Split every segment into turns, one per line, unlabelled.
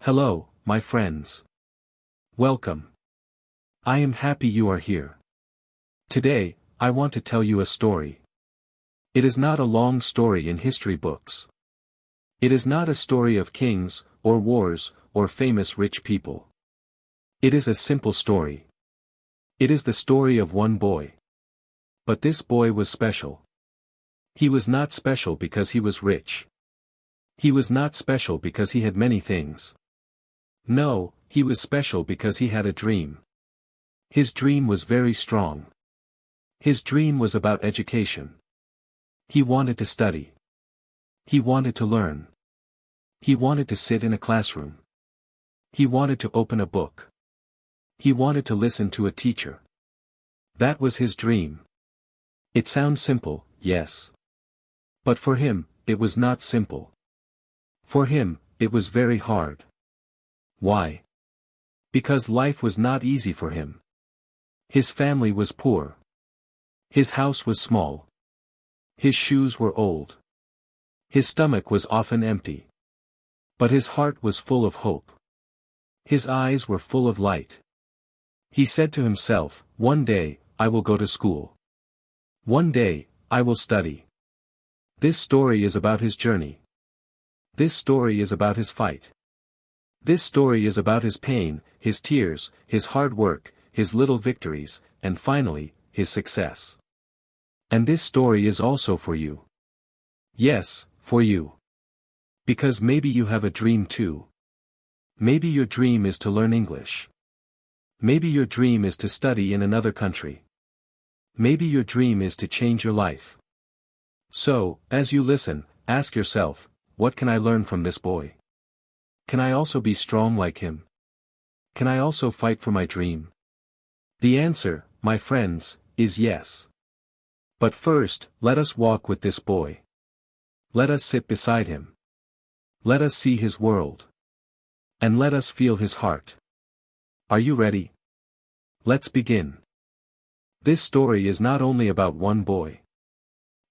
Hello, my friends. Welcome. I am happy you are here. Today, I want to tell you a story. It is not a long story in history books. It is not a story of kings, or wars, or famous rich people. It is a simple story. It is the story of one boy. But this boy was special. He was not special because he was rich. He was not special because he had many things. No, he was special because he had a dream. His dream was very strong. His dream was about education. He wanted to study. He wanted to learn. He wanted to sit in a classroom. He wanted to open a book. He wanted to listen to a teacher. That was his dream. It sounds simple, yes. But for him, it was not simple. For him, it was very hard. Why? Because life was not easy for him. His family was poor. His house was small. His shoes were old. His stomach was often empty. But his heart was full of hope. His eyes were full of light. He said to himself, "One day, I will go to school. One day, I will study." This story is about his journey. This story is about his fight. This story is about his pain, his tears, his hard work, his little victories, and finally, his success. And this story is also for you. Yes, for you. Because maybe you have a dream too. Maybe your dream is to learn English. Maybe your dream is to study in another country. Maybe your dream is to change your life. So, as you listen, ask yourself, what can I learn from this boy? Can I also be strong like him? Can I also fight for my dream? The answer, my friends, is yes. But first, let us walk with this boy. Let us sit beside him. Let us see his world. And let us feel his heart. Are you ready? Let's begin. This story is not only about one boy.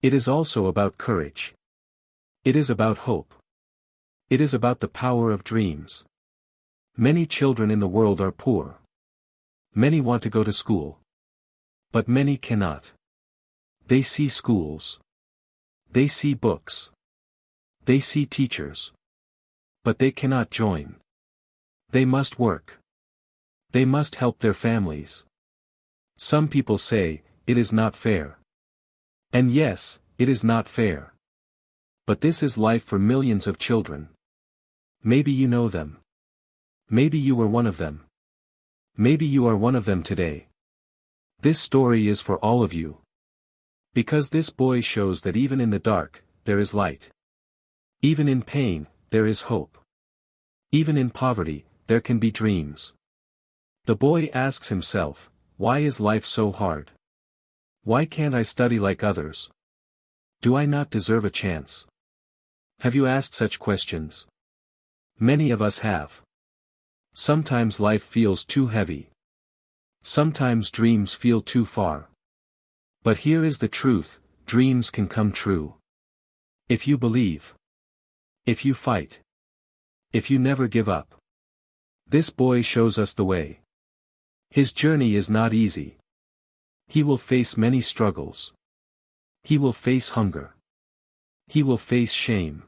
It is also about courage. It is about hope. It is about the power of dreams. Many children in the world are poor. Many want to go to school. But many cannot. They see schools. They see books. They see teachers. But they cannot join. They must work. They must help their families. Some people say, it is not fair. And yes, it is not fair. But this is life for millions of children. Maybe you know them. Maybe you were one of them. Maybe you are one of them today. This story is for all of you. Because this boy shows that even in the dark, there is light. Even in pain, there is hope. Even in poverty, there can be dreams. The boy asks himself, why is life so hard? Why can't I study like others? Do I not deserve a chance? Have you asked such questions? Many of us have. Sometimes life feels too heavy. Sometimes dreams feel too far. But here is the truth, dreams can come true. If you believe. If you fight. If you never give up. This boy shows us the way. His journey is not easy. He will face many struggles. He will face hunger. He will face shame.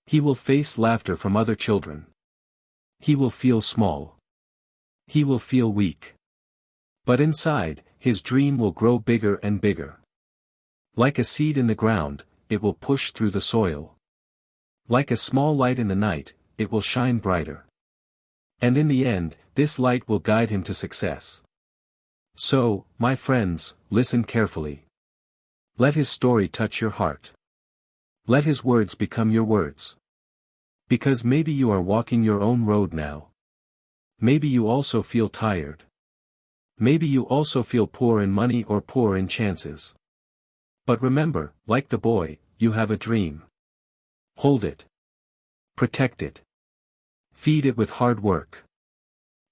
He will face laughter from other children. He will feel small. He will feel weak. But inside, his dream will grow bigger and bigger. Like a seed in the ground, it will push through the soil. Like a small light in the night, it will shine brighter. And in the end, this light will guide him to success. So, my friends, listen carefully. Let his story touch your heart. Let his words become your words. Because maybe you are walking your own road now. Maybe you also feel tired. Maybe you also feel poor in money or poor in chances. But remember, like the boy, you have a dream. Hold it. Protect it. Feed it with hard work.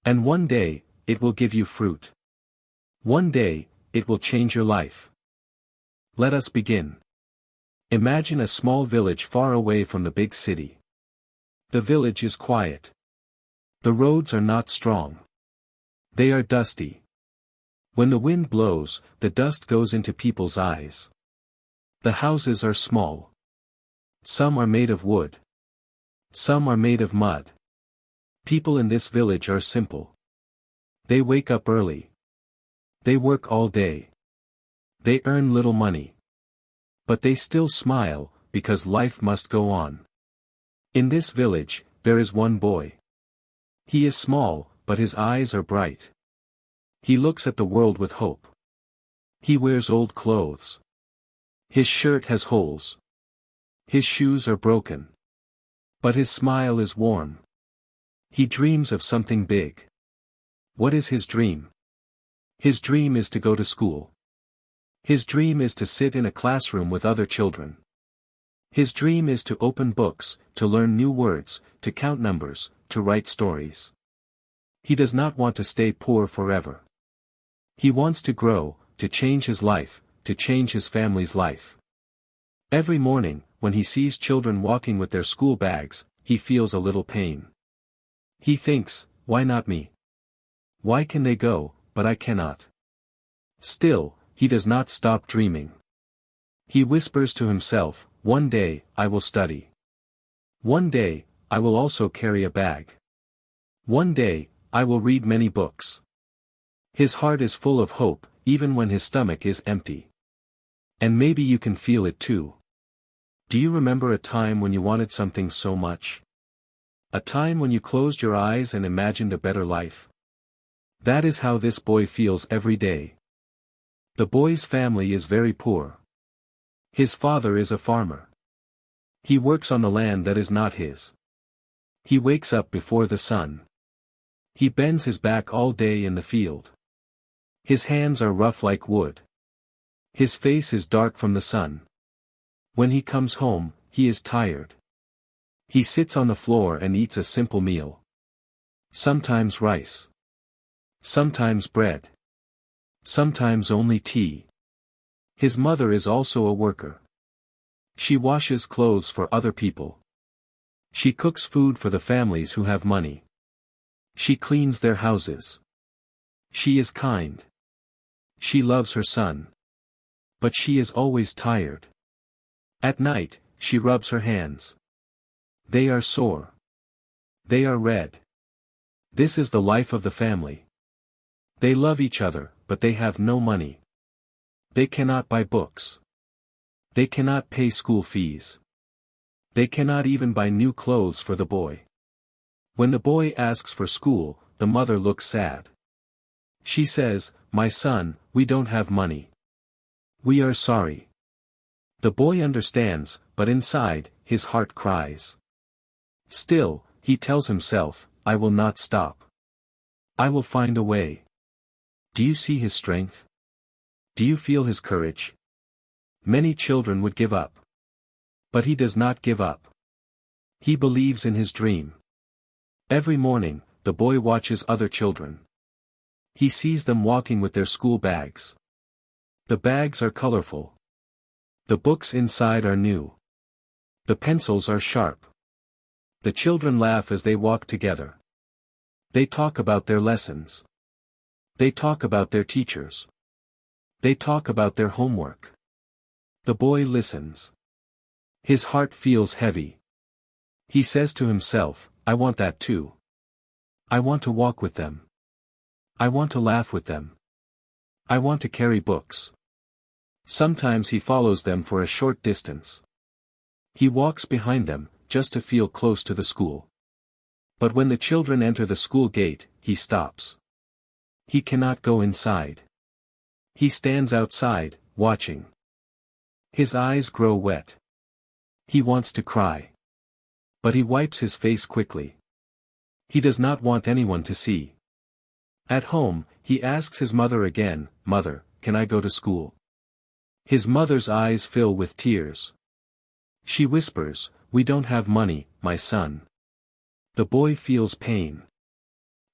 And one day, it will give you fruit. One day, it will change your life. Let us begin. Imagine a small village far away from the big city. The village is quiet. The roads are not strong. They are dusty. When the wind blows, the dust goes into people's eyes. The houses are small. Some are made of wood. Some are made of mud. People in this village are simple. They wake up early. They work all day. They earn little money. But they still smile, because life must go on. In this village, there is one boy. He is small, but his eyes are bright. He looks at the world with hope. He wears old clothes. His shirt has holes. His shoes are broken. But his smile is warm. He dreams of something big. What is his dream? His dream is to go to school. His dream is to sit in a classroom with other children. His dream is to open books, to learn new words, to count numbers, to write stories. He does not want to stay poor forever. He wants to grow, to change his life, to change his family's life. Every morning, when he sees children walking with their school bags, he feels a little pain. He thinks, why not me? Why can they go, but I cannot? Still, he does not stop dreaming. He whispers to himself, one day, I will study. One day, I will also carry a bag. One day, I will read many books. His heart is full of hope, even when his stomach is empty. And maybe you can feel it too. Do you remember a time when you wanted something so much? A time when you closed your eyes and imagined a better life? That is how this boy feels every day. The boy's family is very poor. His father is a farmer. He works on the land that is not his. He wakes up before the sun. He bends his back all day in the field. His hands are rough like wood. His face is dark from the sun. When he comes home, he is tired. He sits on the floor and eats a simple meal. Sometimes rice. Sometimes bread. Sometimes only tea. His mother is also a worker. She washes clothes for other people. She cooks food for the families who have money. She cleans their houses. She is kind. She loves her son. But she is always tired. At night, she rubs her hands. They are sore. They are red. This is the life of the family. They love each other, but they have no money. They cannot buy books. They cannot pay school fees. They cannot even buy new clothes for the boy. When the boy asks for school, the mother looks sad. She says, my son, we don't have money. We are sorry. The boy understands, but inside, his heart cries. Still, he tells himself, I will not stop. I will find a way. Do you see his strength? Do you feel his courage? Many children would give up. But he does not give up. He believes in his dream. Every morning, the boy watches other children. He sees them walking with their school bags. The bags are colorful. The books inside are new. The pencils are sharp. The children laugh as they walk together. They talk about their lessons. They talk about their teachers. They talk about their homework. The boy listens. His heart feels heavy. He says to himself, I want that too. I want to walk with them. I want to laugh with them. I want to carry books. Sometimes he follows them for a short distance. He walks behind them, just to feel close to the school. But when the children enter the school gate, he stops. He cannot go inside. He stands outside, watching. His eyes grow wet. He wants to cry. But he wipes his face quickly. He does not want anyone to see. At home, he asks his mother again, Mother, can I go to school? His mother's eyes fill with tears. She whispers, We don't have money, my son. The boy feels pain.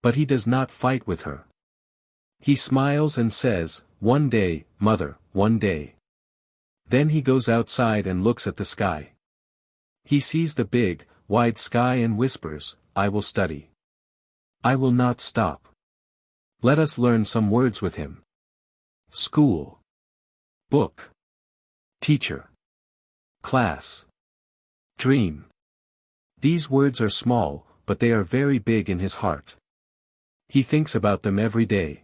But he does not fight with her. He smiles and says, One day, mother, one day. Then he goes outside and looks at the sky. He sees the big, wide sky and whispers, I will study. I will not stop. Let us learn some words with him. School. Book. Teacher. Class. Dream. These words are small, but they are very big in his heart. He thinks about them every day.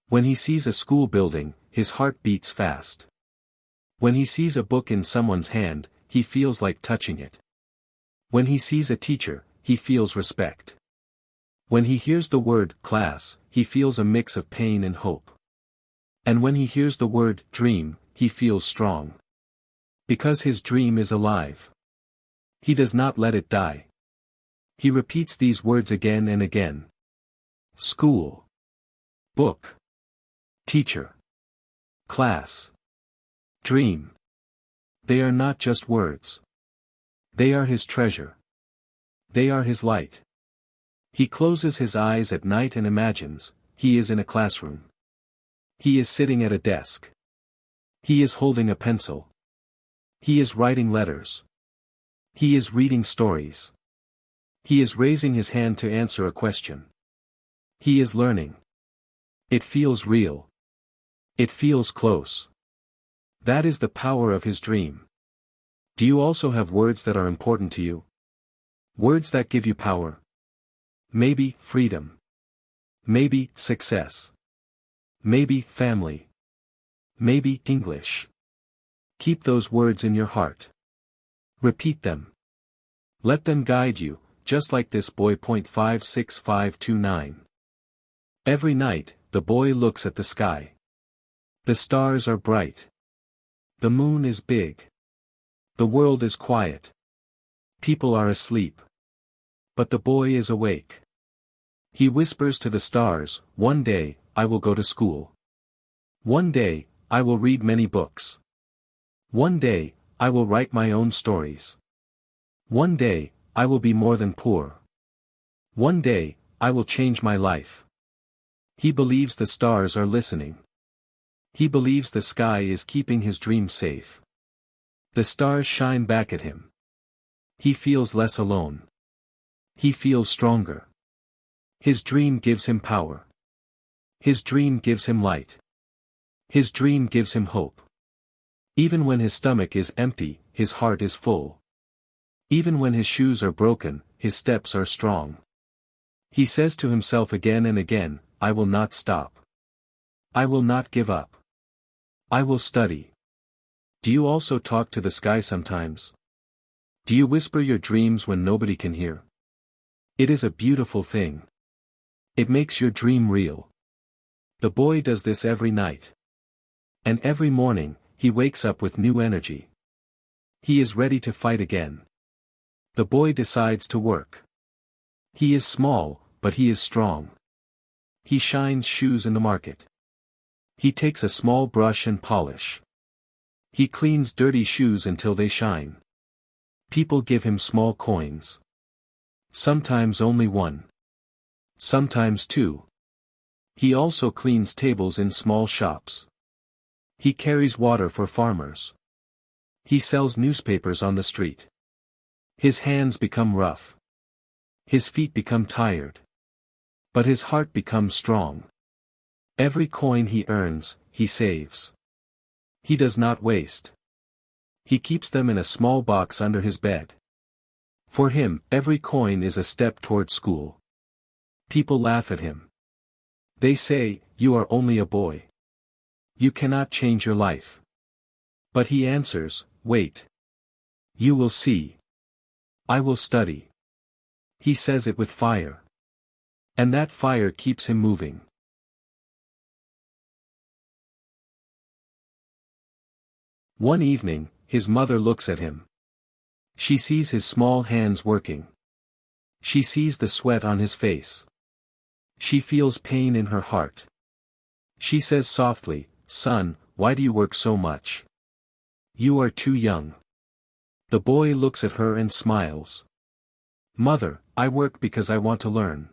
When he sees a school building, his heart beats fast. When he sees a book in someone's hand, he feels like touching it. When he sees a teacher, he feels respect. When he hears the word class, he feels a mix of pain and hope. And when he hears the word dream, he feels strong. Because his dream is alive. He does not let it die. He repeats these words again and again. School. Book. Teacher. Class. Dream. They are not just words. They are his treasure. They are his light. He closes his eyes at night and imagines, he is in a classroom. He is sitting at a desk. He is holding a pencil. He is writing letters. He is reading stories. He is raising his hand to answer a question. He is learning. It feels real. It feels close. That is the power of his dream. Do you also have words that are important to you? Words that give you power? Maybe freedom. Maybe success. Maybe family. Maybe English. Keep those words in your heart. Repeat them. Let them guide you, just like this boy. 56529. Every night, the boy looks at the sky. The stars are bright. The moon is big. The world is quiet. People are asleep. But the boy is awake. He whispers to the stars, one day, I will go to school. One day, I will read many books. One day, I will write my own stories. One day, I will be more than poor. One day, I will change my life. He believes the stars are listening. He believes the sky is keeping his dream safe. The stars shine back at him. He feels less alone. He feels stronger. His dream gives him power. His dream gives him light. His dream gives him hope. Even when his stomach is empty, his heart is full. Even when his shoes are broken, his steps are strong. He says to himself again and again, I will not stop. I will not give up. I will study. Do you also talk to the sky sometimes? Do you whisper your dreams when nobody can hear? It is a beautiful thing. It makes your dream real. The boy does this every night. And every morning, he wakes up with new energy. He is ready to fight again. The boy decides to work. He is small, but he is strong. He shines shoes in the market. He takes a small brush and polish. He cleans dirty shoes until they shine. People give him small coins. Sometimes only one. Sometimes two. He also cleans tables in small shops. He carries water for farmers. He sells newspapers on the street. His hands become rough. His feet become tired. But his heart becomes strong. Every coin he earns, he saves. He does not waste. He keeps them in a small box under his bed. For him, every coin is a step toward school. People laugh at him. They say, you are only a boy. You cannot change your life. But he answers, wait. You will see. I will study. He says it with fire. And that fire keeps him moving. One evening, his mother looks at him. She sees his small hands working. She sees the sweat on his face. She feels pain in her heart. She says softly, son, why do you work so much? You are too young. The boy looks at her and smiles. Mother, I work because I want to learn.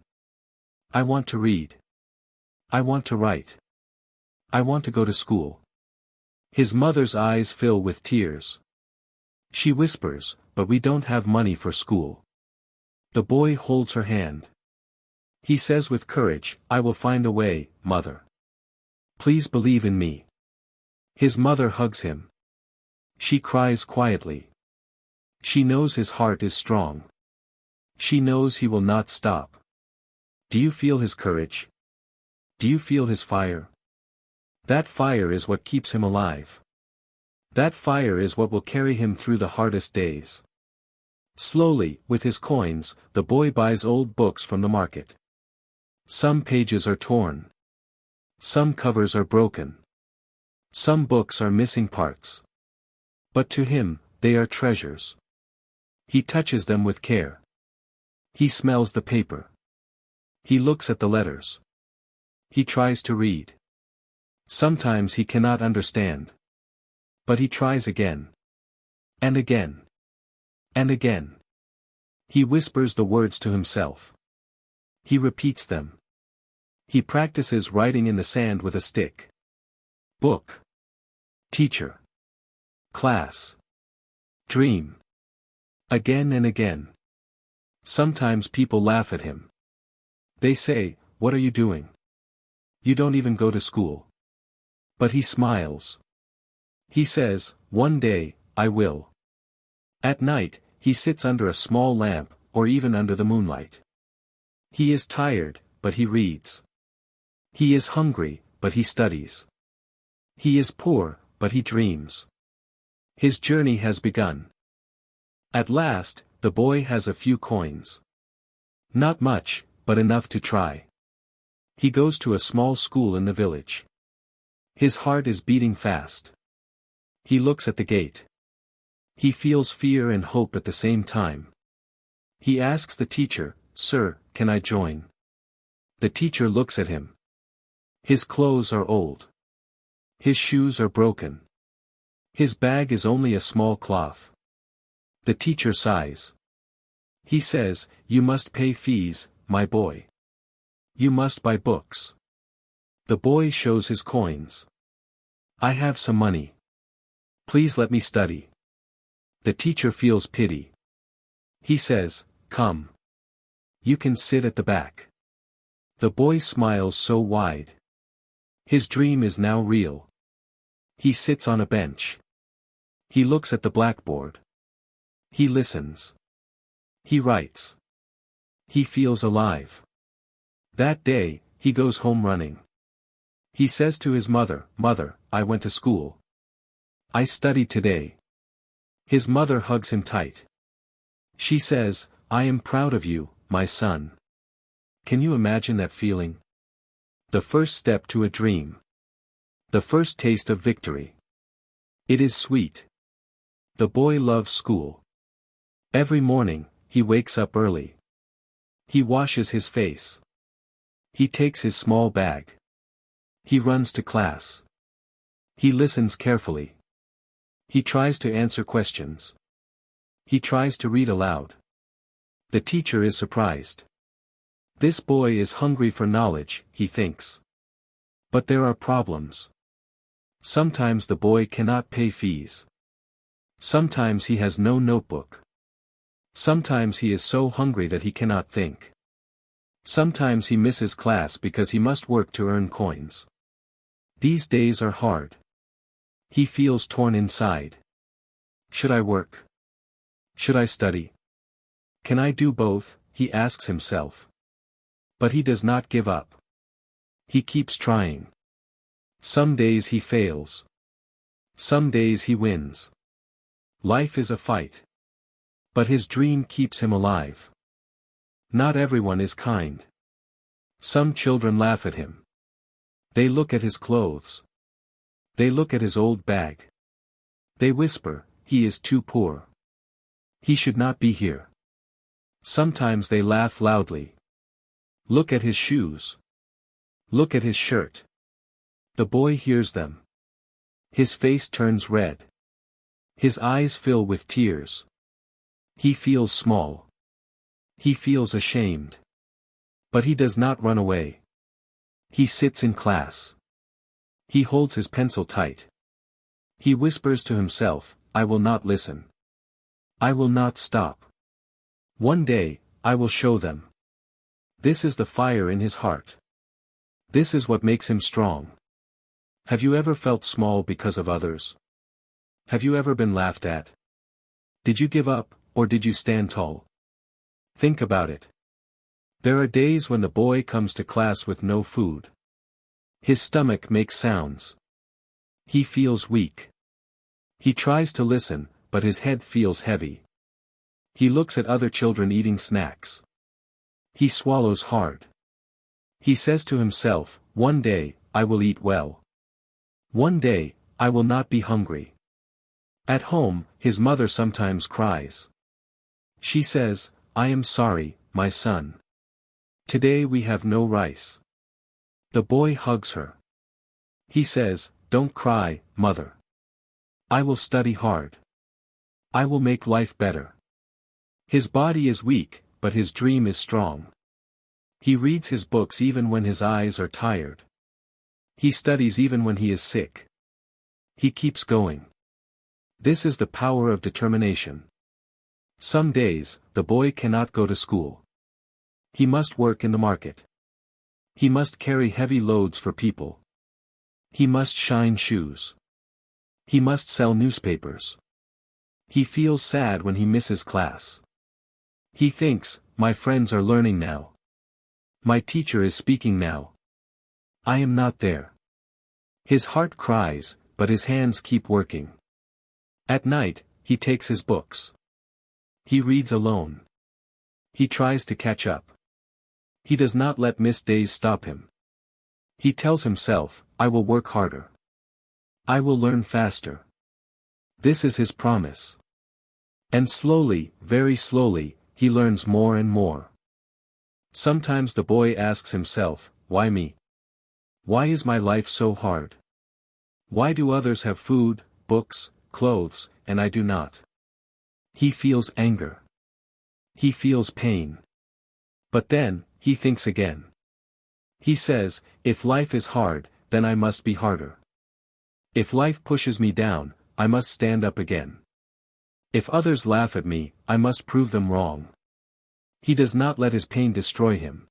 I want to read. I want to write. I want to go to school. His mother's eyes fill with tears. She whispers, but we don't have money for school. The boy holds her hand. He says with courage, I will find a way, mother. Please believe in me. His mother hugs him. She cries quietly. She knows his heart is strong. She knows he will not stop. Do you feel his courage? Do you feel his fire? That fire is what keeps him alive. That fire is what will carry him through the hardest days. Slowly, with his coins, the boy buys old books from the market. Some pages are torn. Some covers are broken. Some books are missing parts. But to him, they are treasures. He touches them with care. He smells the paper. He looks at the letters. He tries to read. Sometimes he cannot understand. But he tries again. And again. And again. He whispers the words to himself. He repeats them. He practices writing in the sand with a stick. Book. Teacher. Class. Dream. Again and again. Sometimes people laugh at him. They say, what are you doing? You don't even go to school. But he smiles. He says, one day, I will. At night, he sits under a small lamp, or even under the moonlight. He is tired, but he reads. He is hungry, but he studies. He is poor, but he dreams. His journey has begun. At last, the boy has a few coins. Not much, but enough to try. He goes to a small school in the village. His heart is beating fast. He looks at the gate. He feels fear and hope at the same time. He asks the teacher, Sir, can I join? The teacher looks at him. His clothes are old. His shoes are broken. His bag is only a small cloth. The teacher sighs. He says, you must pay fees, my boy. You must buy books. The boy shows his coins. I have some money. Please let me study. The teacher feels pity. He says, come. You can sit at the back. The boy smiles so wide. His dream is now real. He sits on a bench. He looks at the blackboard. He listens. He writes. He feels alive. That day, he goes home running. He says to his mother, Mother, I went to school. I studied today. His mother hugs him tight. She says, I am proud of you, my son. Can you imagine that feeling? The first step to a dream. The first taste of victory. It is sweet. The boy loves school. Every morning, he wakes up early. He washes his face. He takes his small bag. He runs to class. He listens carefully. He tries to answer questions. He tries to read aloud. The teacher is surprised. This boy is hungry for knowledge, he thinks. But there are problems. Sometimes the boy cannot pay fees. Sometimes he has no notebook. Sometimes he is so hungry that he cannot think. Sometimes he misses class because he must work to earn coins. These days are hard. He feels torn inside. Should I work? Should I study? Can I do both? He asks himself. But he does not give up. He keeps trying. Some days he fails. Some days he wins. Life is a fight. But his dream keeps him alive. Not everyone is kind. Some children laugh at him. They look at his clothes. They look at his old bag. They whisper, he is too poor. He should not be here. Sometimes they laugh loudly. Look at his shoes. Look at his shirt. The boy hears them. His face turns red. His eyes fill with tears. He feels small. He feels ashamed. But he does not run away. He sits in class. He holds his pencil tight. He whispers to himself, I will not listen. I will not stop. One day, I will show them. This is the fire in his heart. This is what makes him strong. Have you ever felt small because of others? Have you ever been laughed at? Did you give up, or did you stand tall? Think about it. There are days when the boy comes to class with no food. His stomach makes sounds. He feels weak. He tries to listen, but his head feels heavy. He looks at other children eating snacks. He swallows hard. He says to himself, "One day, I will eat well. One day, I will not be hungry." At home, his mother sometimes cries. She says, "I am sorry, my son. Today we have no rice." The boy hugs her. He says, "Don't cry, mother. I will study hard. I will make life better." His body is weak, but his dream is strong. He reads his books even when his eyes are tired. He studies even when he is sick. He keeps going. This is the power of determination. Some days, the boy cannot go to school. He must work in the market. He must carry heavy loads for people. He must shine shoes. He must sell newspapers. He feels sad when he misses class. He thinks, "My friends are learning now. My teacher is speaking now. I am not there." His heart cries, but his hands keep working. At night, he takes his books. He reads alone. He tries to catch up. He does not let missed days stop him. He tells himself, "I will work harder. I will learn faster." This is his promise. And slowly, very slowly, he learns more and more. Sometimes the boy asks himself, "Why me? Why is my life so hard? Why do others have food, books, clothes, and I do not?" He feels anger. He feels pain. But then, he thinks again. He says, "If life is hard, then I must be harder. If life pushes me down, I must stand up again. If others laugh at me, I must prove them wrong." He does not let his pain destroy him.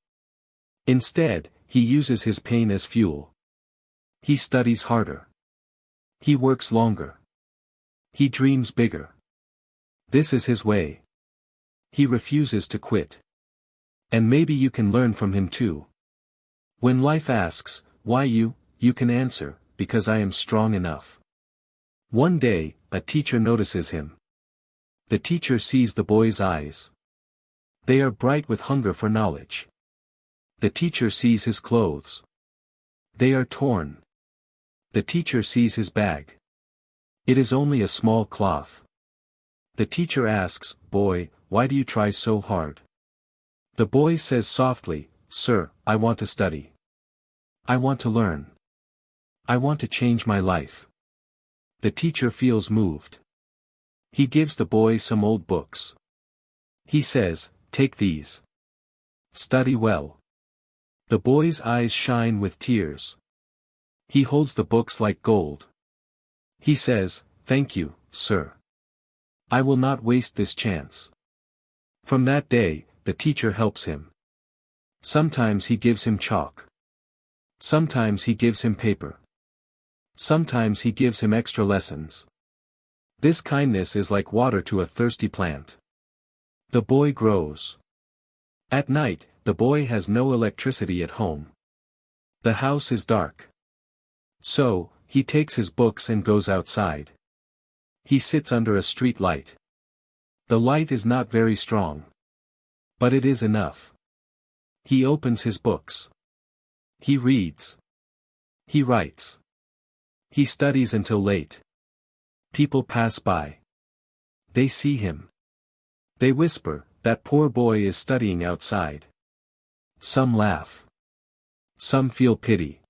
Instead, he uses his pain as fuel. He studies harder. He works longer. He dreams bigger. This is his way. He refuses to quit. And maybe you can learn from him too. When life asks, "Why you?" you can answer, "Because I am strong enough." One day, a teacher notices him. The teacher sees the boy's eyes. They are bright with hunger for knowledge. The teacher sees his clothes. They are torn. The teacher sees his bag. It is only a small cloth. The teacher asks, "Boy, why do you try so hard?" The boy says softly, "Sir, I want to study. I want to learn. I want to change my life." The teacher feels moved. He gives the boy some old books. He says, "Take these. Study well." The boy's eyes shine with tears. He holds the books like gold. He says, "Thank you, sir. I will not waste this chance." From that day, the teacher helps him. Sometimes he gives him chalk. Sometimes he gives him paper. Sometimes he gives him extra lessons. This kindness is like water to a thirsty plant. The boy grows. At night, the boy has no electricity at home. The house is dark. So, he takes his books and goes outside. He sits under a street light. The light is not very strong. But it is enough. He opens his books. He reads. He writes. He studies until late. People pass by. They see him. They whisper, "That poor boy is studying outside." Some laugh. Some feel pity.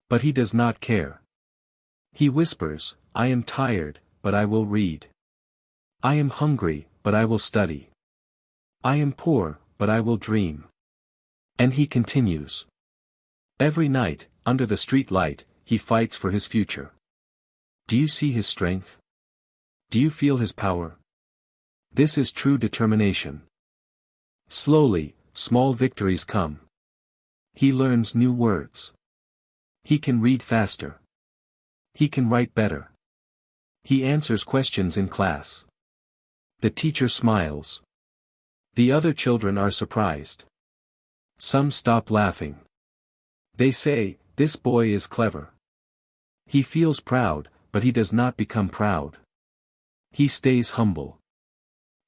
But he does not care. He whispers, "I am tired, but I will read. I am hungry, but I will study. I am poor, but I will dream." And he continues. Every night, under the street light, he fights for his future. Do you see his strength? Do you feel his power? This is true determination. Slowly, small victories come. He learns new words. He can read faster. He can write better. He answers questions in class. The teacher smiles. The other children are surprised. Some stop laughing. They say, "This boy is clever." He feels proud, but he does not become proud. He stays humble.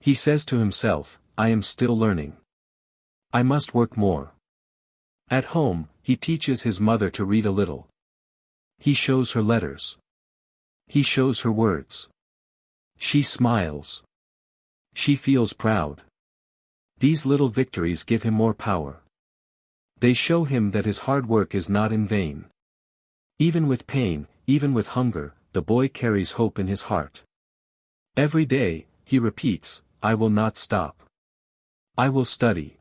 He says to himself, "I am still learning. I must work more." At home, he teaches his mother to read a little. He shows her letters. He shows her words. She smiles. She feels proud. These little victories give him more power. They show him that his hard work is not in vain. Even with pain, even with hunger, the boy carries hope in his heart. Every day, he repeats, "I will not stop. I will study.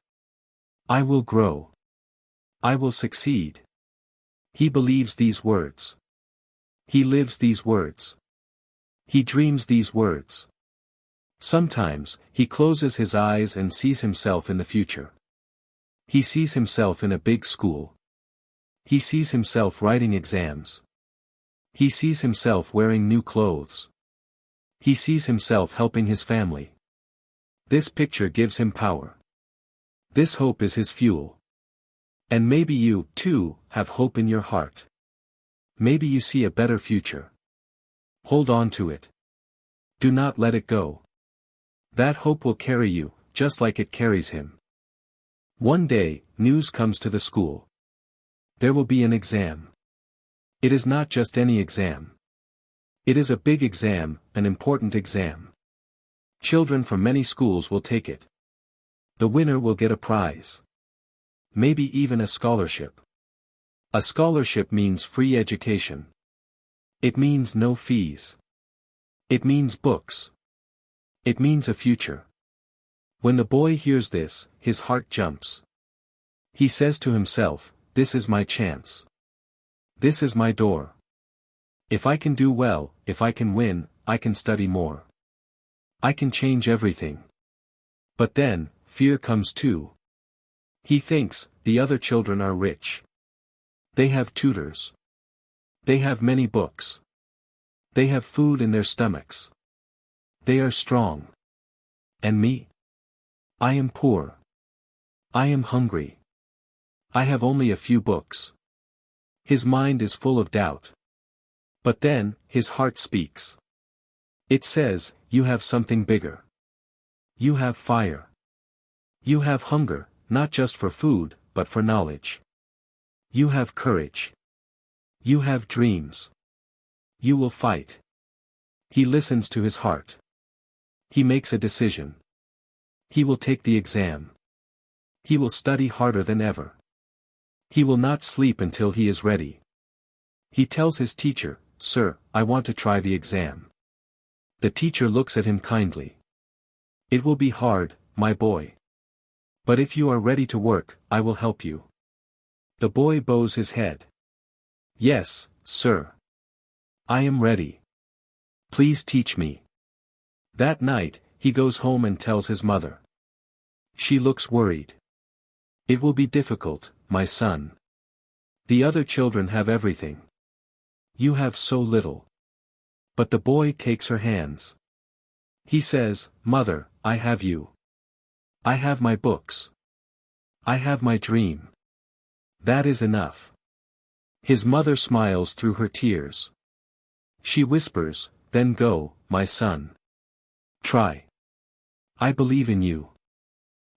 I will grow. I will succeed." He believes these words. He lives these words. He dreams these words. Sometimes, he closes his eyes and sees himself in the future. He sees himself in a big school. He sees himself writing exams. He sees himself wearing new clothes. He sees himself helping his family. This picture gives him power. This hope is his fuel. And maybe you, too, have hope in your heart. Maybe you see a better future. Hold on to it. Do not let it go. That hope will carry you, just like it carries him. One day, news comes to the school. There will be an exam. It is not just any exam. It is a big exam, an important exam. Children from many schools will take it. The winner will get a prize. Maybe even a scholarship. A scholarship means free education. It means no fees. It means books. It means a future. When the boy hears this, his heart jumps. He says to himself, "This is my chance. This is my door. If I can do well, if I can win, I can study more. I can change everything." But then, fear comes too. He thinks, the other children are rich. They have tutors. They have many books. They have food in their stomachs. They are strong. And me? I am poor. I am hungry. I have only a few books. His mind is full of doubt. But then, his heart speaks. It says, "You have something bigger. You have fire. You have hunger, not just for food, but for knowledge. You have courage. You have dreams. You will fight." He listens to his heart. He makes a decision. He will take the exam. He will study harder than ever. He will not sleep until he is ready. He tells his teacher, "Sir, I want to try the exam." The teacher looks at him kindly. "It will be hard, my boy. But if you are ready to work, I will help you." The boy bows his head. "Yes, sir. I am ready. Please teach me." That night, he goes home and tells his mother. She looks worried. "It will be difficult, my son. The other children have everything. You have so little." But the boy takes her hands. He says, "Mother, I have you. I have my books. I have my dream. That is enough." His mother smiles through her tears. She whispers, "Then go, my son. Try. I believe in you."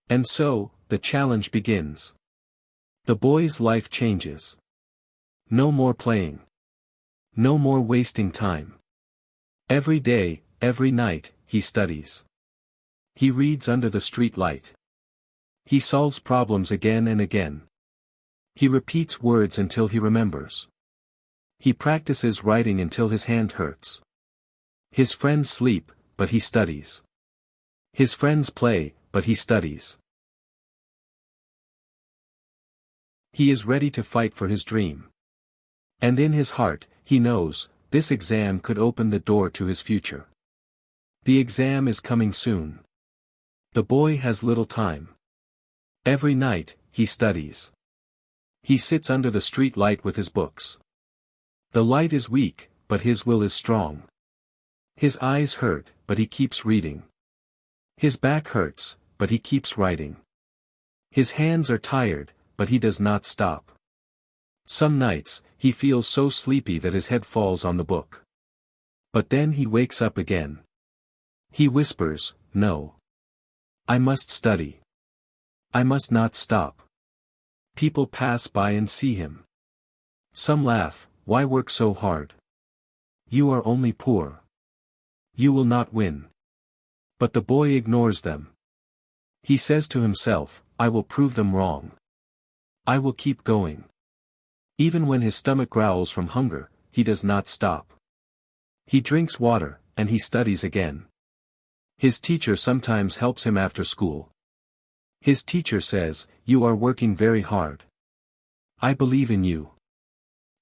And so, the challenge begins. The boy's life changes. No more playing. No more wasting time. Every day, every night, he studies. He reads under the street light. He solves problems again and again. He repeats words until he remembers. He practices writing until his hand hurts. His friends sleep, but he studies. His friends play, but he studies. He is ready to fight for his dream. And in his heart, he knows, this exam could open the door to his future. The exam is coming soon. The boy has little time. Every night, he studies. He sits under the street light with his books. The light is weak, but his will is strong. His eyes hurt, but he keeps reading. His back hurts, but he keeps writing. His hands are tired, but he does not stop. Some nights, he feels so sleepy that his head falls on the book. But then he wakes up again. He whispers, "No. I must study. I must not stop." People pass by and see him. Some laugh, "Why work so hard? You are only poor. You will not win." But the boy ignores them. He says to himself, "I will prove them wrong. I will keep going." Even when his stomach growls from hunger, he does not stop. He drinks water, and he studies again. His teacher sometimes helps him after school. His teacher says, "You are working very hard. I believe in you."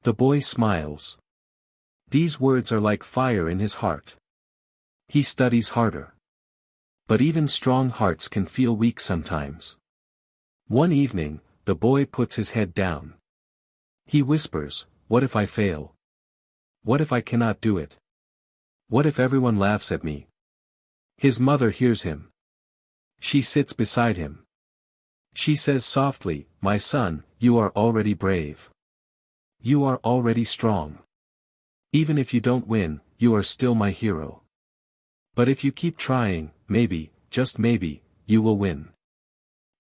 The boy smiles. These words are like fire in his heart. He studies harder. But even strong hearts can feel weak sometimes. One evening, the boy puts his head down. He whispers, "What if I fail? What if I cannot do it? What if everyone laughs at me?" His mother hears him. She sits beside him. She says softly, "My son, you are already brave. You are already strong. Even if you don't win, you are still my hero. But if you keep trying, maybe, just maybe, you will win."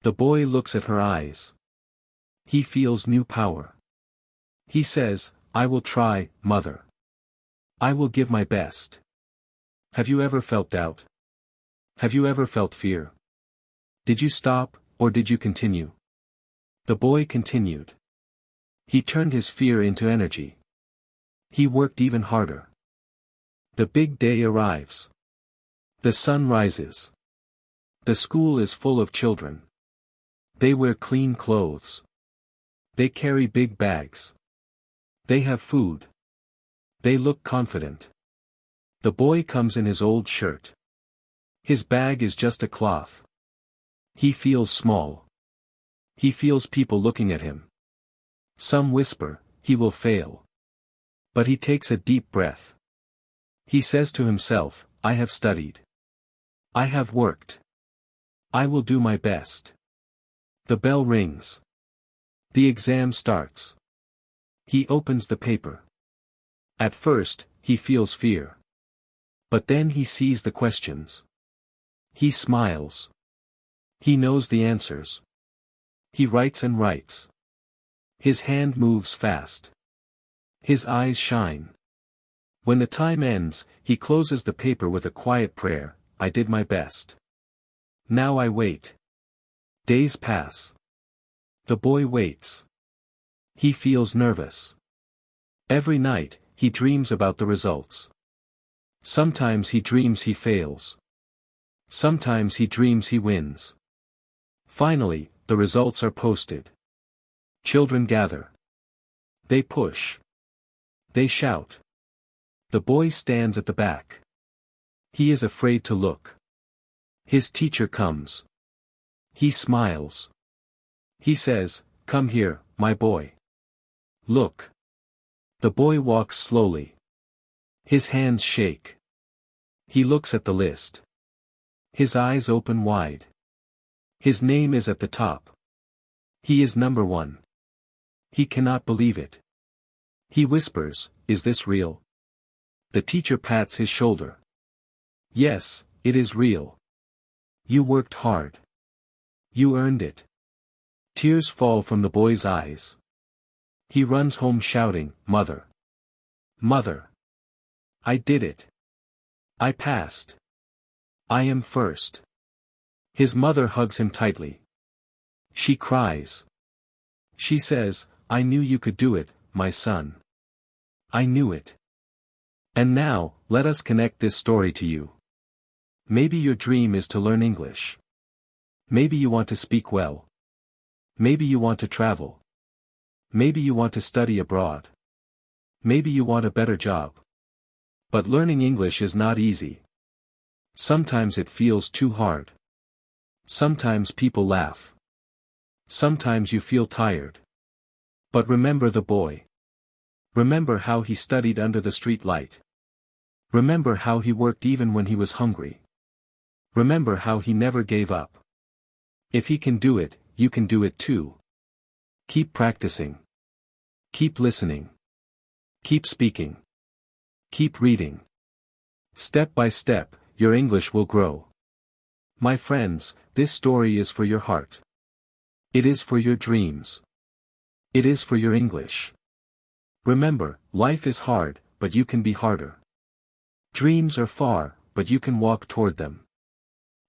The boy looks at her eyes. He feels new power. He says, "I will try, mother. I will give my best." Have you ever felt doubt? Have you ever felt fear? Did you stop, or did you continue? The boy continued. He turned his fear into energy. He worked even harder. The big day arrives. The sun rises. The school is full of children. They wear clean clothes. They carry big bags. They have food. They look confident. The boy comes in his old shirt. His bag is just a cloth. He feels small. He feels people looking at him. Some whisper, "He will fail." But he takes a deep breath. He says to himself, "I have studied. I have worked. I will do my best." The bell rings. The exam starts. He opens the paper. At first, he feels fear. But then he sees the questions. He smiles. He knows the answers. He writes and writes. His hand moves fast. His eyes shine. When the time ends, he closes the paper with a quiet prayer, "I did my best. Now I wait." Days pass. The boy waits. He feels nervous. Every night, he dreams about the results. Sometimes he dreams he fails. Sometimes he dreams he wins. Finally, the results are posted. Children gather. They push. They shout. The boy stands at the back. He is afraid to look. His teacher comes. He smiles. He says, "Come here, my boy. Look." The boy walks slowly. His hands shake. He looks at the list. His eyes open wide. His name is at the top. He is number 1. He cannot believe it. He whispers, "Is this real?" The teacher pats his shoulder. "Yes, it is real. You worked hard. You earned it." Tears fall from the boy's eyes. He runs home shouting, "Mother! Mother! I did it. I passed. I am first." His mother hugs him tightly. She cries. She says, "I knew you could do it, my son. I knew it." And now, let us connect this story to you. Maybe your dream is to learn English. Maybe you want to speak well. Maybe you want to travel. Maybe you want to study abroad. Maybe you want a better job. But learning English is not easy. Sometimes it feels too hard. Sometimes people laugh. Sometimes you feel tired. But remember the boy. Remember how he studied under the street light. Remember how he worked even when he was hungry. Remember how he never gave up. If he can do it, you can do it too. Keep practicing. Keep listening. Keep speaking. Keep reading. Step by step, your English will grow. My friends, this story is for your heart. It is for your dreams. It is for your English. Remember, life is hard, but you can be harder. Dreams are far, but you can walk toward them.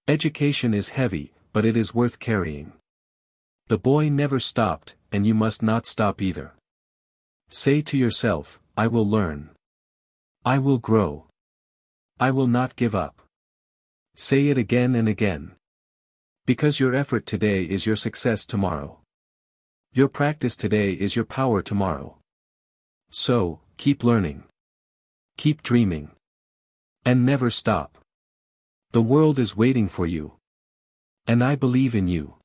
Education is heavy, but it is worth carrying. The boy never stopped, and you must not stop either. Say to yourself, I will learn. I will grow. I will not give up. Say it again and again. Because your effort today is your success tomorrow. Your practice today is your power tomorrow. So, keep learning. Keep dreaming. And never stop. The world is waiting for you. And I believe in you.